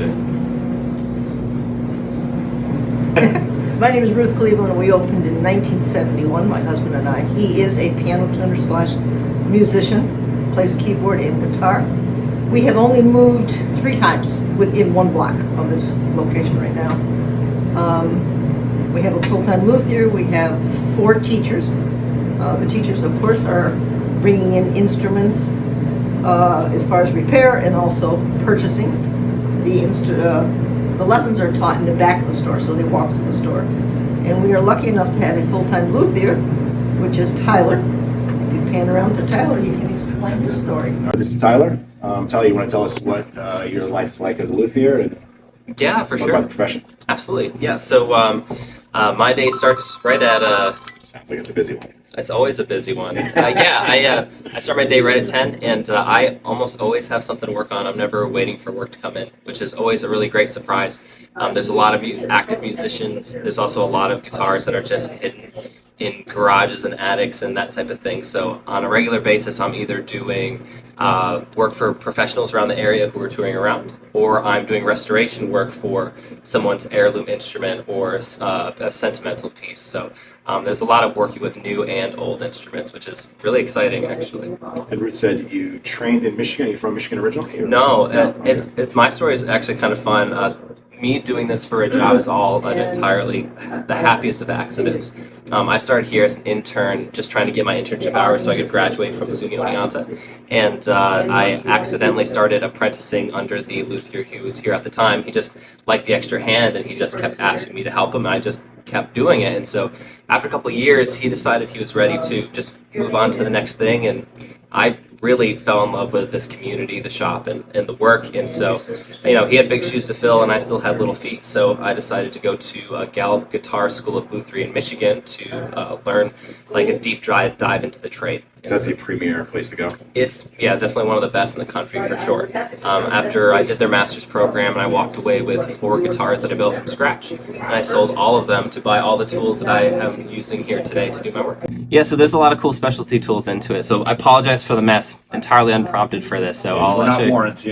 opened it? My name is Ruth Cleveland. We opened in 1971, my husband and I. He is a piano tuner slash musician, plays keyboard and guitar. We have only moved 3 times within 1 block of this location right now. We have a full-time luthier. We have 4 teachers. The teachers, of course, are bringing in instruments as far as repair and also purchasing. The lessons are taught in the back of the store, so they walk through the store. And we are lucky enough to have a full-time luthier, which is Tyler. If you pan around to Tyler, he can explain his story. This is Tyler. Tyler, you want to tell us what your life is like as a luthier? And yeah, for sure. About the profession. Absolutely. Yeah. So my day starts right at. Sounds like it's a busy one. It's always a busy one. I start my day right at 10, and I almost always have something to work on. I'm never waiting for work to come in, which is always a really great surprise. There's a lot of active musicians. There's also a lot of guitars that are just hidden in garages and attics and that type of thing. So on a regular basis, I'm either doing work for professionals around the area who are touring around, or I'm doing restoration work for someone's heirloom instrument or a sentimental piece. So there's a lot of working with new and old instruments, which is really exciting, actually. And Ruth said you trained in Michigan. Are you from Michigan originally? No, my story is actually kind of fun. Me doing this for a job is all entirely the happiest of accidents. I started here as an intern, just trying to get my internship hours so I could graduate from SUNY Oneonta. And I accidentally started apprenticing under the luthier who was here at the time. He just liked the extra hand, and he just kept asking me to help him, and I just kept doing it. And so after a couple of years, he decided he was ready to just move on to the next thing, and I really fell in love with this community, the shop, and the work. And so, he had big shoes to fill, and I still had little feet. So I decided to go to Gallup School of Guitar in Michigan to learn like a deep dive into the trade. So that's a premier place to go? It's, definitely one of the best in the country for sure. After I did their master's program, and I walked away with 4 guitars that I built from scratch, and I sold all of them to buy all the tools that I am using here today to do my work. Yeah, so there's a lot of cool specialty tools into it. So I apologize for the mess, entirely unprompted for to So I'll we're not warrants, in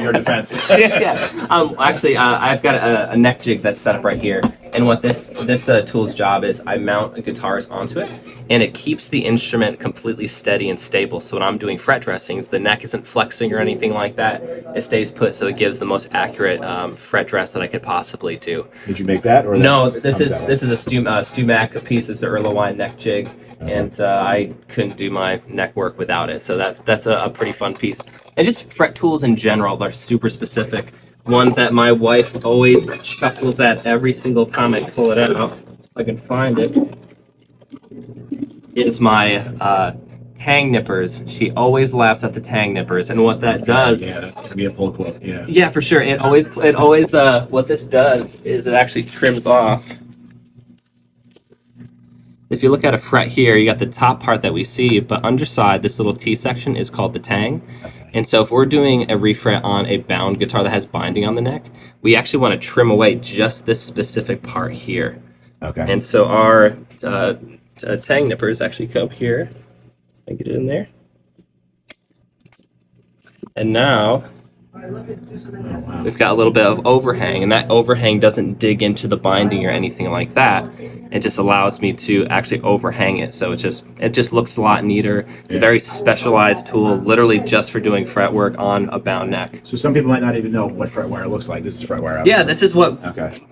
your defense. Actually, I've got a neck jig that's set up right here, and what this tool's job is, I mount guitars onto it, and it keeps the instrument completely steady and stable. So when I'm doing fret dressings, the neck isn't flexing or anything like that. It stays put, so it gives the most accurate fret dress that I could possibly do. Did you make that? Or no, this is a Stu Mac piece. It's an Erlewine neck jig, and I couldn't do my neck work without it. So that's a pretty fun piece. And just fret tools in general, they're super specific. One that my wife always chuckles at every single time I pull it out, if I can find it, is my tang nippers. She always laughs at the tang nippers, and what that does... Yeah, that's going to be a pull quote, yeah. Yeah, for sure. It always what this does is it actually trims off. If you look at a fret here, you got the top part that we see, but underside, this little T section is called the tang. Okay. And so if we're doing a refret on a bound guitar that has binding on the neck, we actually want to trim away just this specific part here. Okay. And so our tang nippers actually come here. I get it in there. And now we've got a little bit of overhang, and that overhang doesn't dig into the binding or anything like that. It just allows me to actually overhang it, so it just looks a lot neater. It's a very specialized tool, literally just for doing fret work on a bound neck. So some people might not even know what fret wire looks like. This is fret wire. Yeah, this is what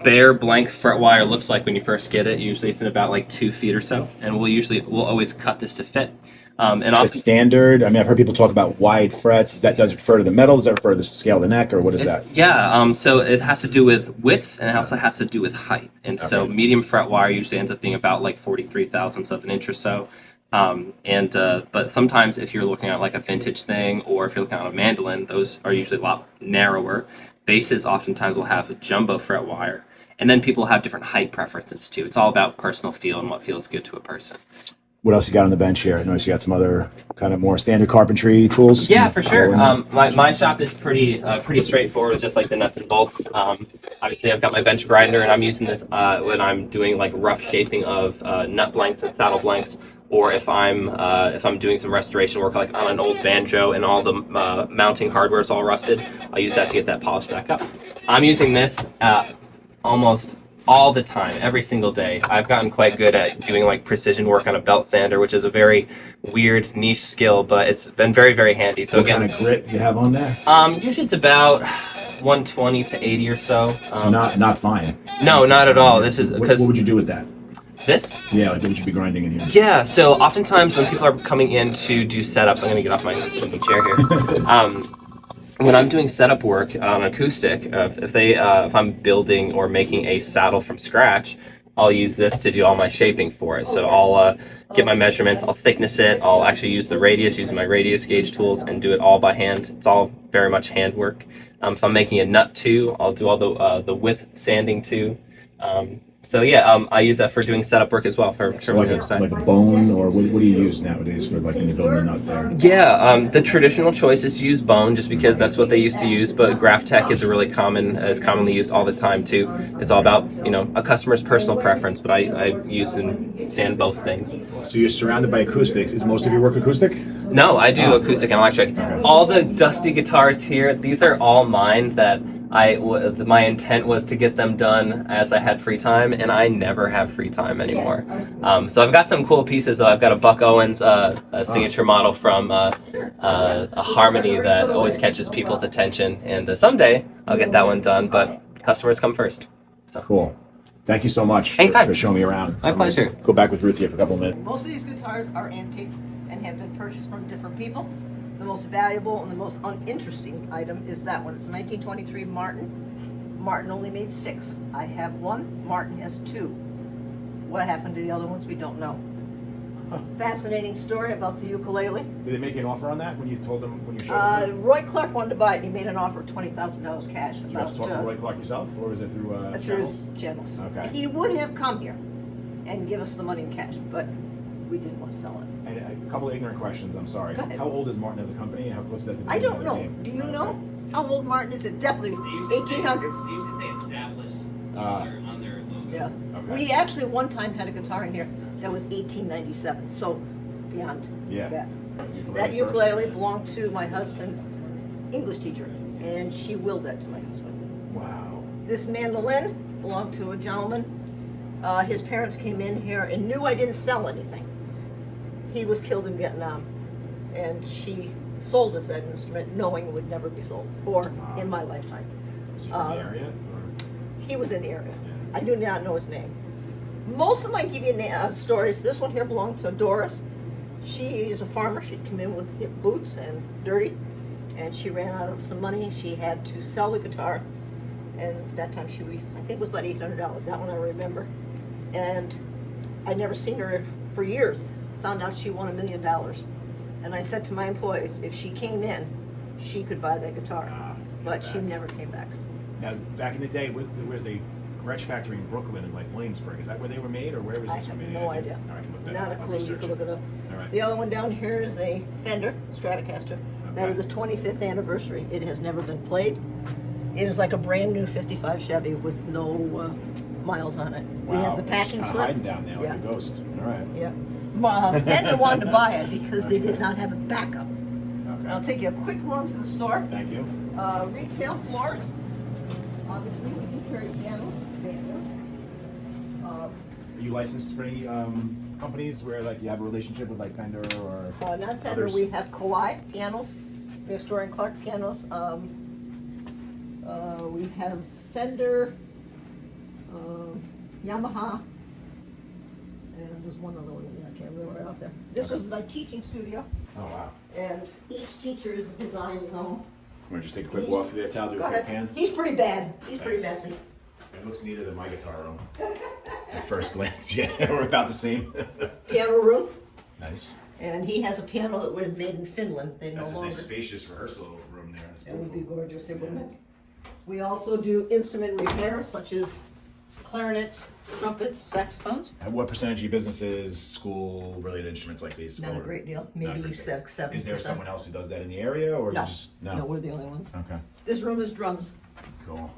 bare blank fret wire looks like when you first get it. Usually it's in about like 2 feet or so, and we'll always cut this to fit. And it's standard. I mean, I've heard people talk about wide frets. Does it refer to the metal? Does that refer to the scale of the neck, or what is that? Yeah. So it has to do with width, and it also has to do with height. And so medium fret wire usually ends up being about like 43 thousandths of an inch or so. But sometimes if you're looking at like a vintage thing, or if you're looking at a mandolin, those are usually a lot narrower. Basses oftentimes will have a jumbo fret wire, and then people have different height preferences too. It's all about personal feel and what feels good to a person. What else you got on the bench here? I noticed you got some other kind of more standard carpentry tools. Yeah, for sure. My shop is pretty straightforward, just like the nuts and bolts. Obviously, I've got my bench grinder, and I'm using this when I'm doing like rough shaping of nut blanks and saddle blanks, or if I'm doing some restoration work like on an old banjo and all the mounting hardware is all rusted, I'll use that to get that polished back up. I'm using this almost all the time, every single day. I've gotten quite good at doing like precision work on a belt sander, which is a very weird niche skill, but it's been very, very handy. So What again, kind of grit you have on there? usually it's about 120 to 80 or so. Not fine. No, not at all. This is What because would you do with that? this. Yeah, like what would you be grinding in here? Yeah, so oftentimes when people are coming in to do setups, I'm gonna get off my chair here. When I'm doing setup work on acoustic, if I'm building or making a saddle from scratch, I'll use this to do all my shaping for it. So I'll get my measurements, I'll thickness it, I'll actually use the radius, using my radius gauge tools, and do it all by hand. It's all very much handwork. If I'm making a nut too, I'll do all the width sanding too. So yeah, I use that for doing setup work as well for So the like other side. a bone, or what do you use nowadays for like when you're building the nut there? Yeah, the traditional choice is to use bone, just because that's what they used to use. But Graph Tech is commonly used all the time too. It's all about a customer's personal preference. But I use and sand both things. So you're surrounded by acoustics. Is most of your work acoustic? No, I do acoustic and electric. Okay. All the dusty guitars here, these are all mine that my intent was to get them done as I had free time, and I never have free time anymore. So I've got some cool pieces. I've got a Buck Owens a signature model from a Harmony that always catches people's attention, and someday I'll get that one done, but customers come first. So. Cool. Thank you so much for showing me around. My pleasure. Go back with Luthier for a couple of minutes. Most of these guitars are antiques and have been purchased from different people. The most valuable and the most uninteresting item is that one. It's a 1923 Martin. Martin only made 6. I have 1. Martin has 2. What happened to the other ones, we don't know. Fascinating story about the ukulele. Did they make you an offer on that when you told them when you showed them? Roy Clark wanted to buy it, and he made an offer of $20,000 cash. Did you have to talk to Roy Clark yourself, or was it through through his channels. Okay. He would have come here and give us the money in cash, but we didn't want to sell it. And a couple of ignorant questions, I'm sorry. Go ahead. How old is Martin as a company, and how close is that to the I don't beginning know. of the game? Do you know how old Martin is? It definitely 1800s. They used to say established on their logo. Yeah. Okay. We actually one time had a guitar in here that was 1897, so beyond Yeah. that. Ukulele That first. ukulele belonged to my husband's English teacher, and she willed that to my husband. Wow. This mandolin belonged to a gentleman. His parents came in here and knew I didn't sell anything. He was killed in Vietnam, and she sold us that instrument knowing it would never be sold, or in my lifetime. Was he from the area? Or? He was in the area. Yeah. I do not know his name. Most of my give you stories, this one here belonged to Doris. She's a farmer. She'd come in with hip boots and dirty, and she ran out of some money. She had to sell the guitar, and that time I think it was about $800. That one I remember. And I'd never seen her for years. Found out she won $1 million. And I said to my employees, if she came in, she could buy that guitar. But she never came back. Now, back in the day, there was a Gretsch factory in Brooklyn and like Williamsburg. Is that where they were made, or where was I this have made? no idea. All right, I can look that Not a up. I'll clue. You research can look it up. All right. The other one down here is a Fender Stratocaster. That is the 25th anniversary. It has never been played. It is like a brand new 55 Chevy with no miles on it. We have the packing Just slip. hiding down there like a ghost. All right. Yeah. Fender wanted to buy it because they did not have a backup. Okay. I'll take you a quick run through the store. Thank you. Retail floors. Obviously, we do carry pianos, banjos. Are you licensed for any companies where like you have a relationship with like Fender or? Not Fender. others? We have Kawai pianos. We have Story and Clark pianos. We have Fender, Yamaha, and there's one other one in there. I can't remember right out there. This was my teaching studio, Oh wow. and each teacher is designed his own. Want to just take a quick walk through there, Tal? Do Go a quick ahead. pan? He's pretty bad. He's pretty Thanks. messy. It looks neater than my guitar room. At first glance, yeah, we're about the same. Piano room, Nice. and he has a piano that was made in Finland. They no That's a longer. nice spacious rehearsal room there. That's It would be beautiful. gorgeous, it wouldn't it? We also do instrument repairs such as clarinets, trumpets, saxophones. And what percentage of your business is school-related instruments like these? Not a Or- great deal, Not a maybe great deal. 7%. Is there someone else who does that in the area, or No. you just No, we're the only ones. Okay, This room is drums, cool.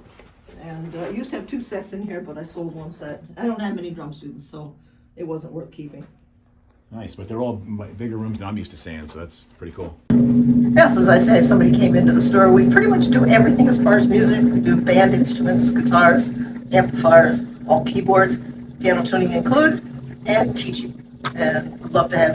and I used to have 2 sets in here, but I sold 1 set. I don't have many drum students, so it wasn't worth keeping. Nice, but they're all bigger rooms than I'm used to seeing, so that's pretty cool. Yes, as I say, if somebody came into the store, we pretty much do everything as far as music. We do band instruments, guitars, amplifiers, all keyboards, piano tuning included, and teaching. And we'd love to have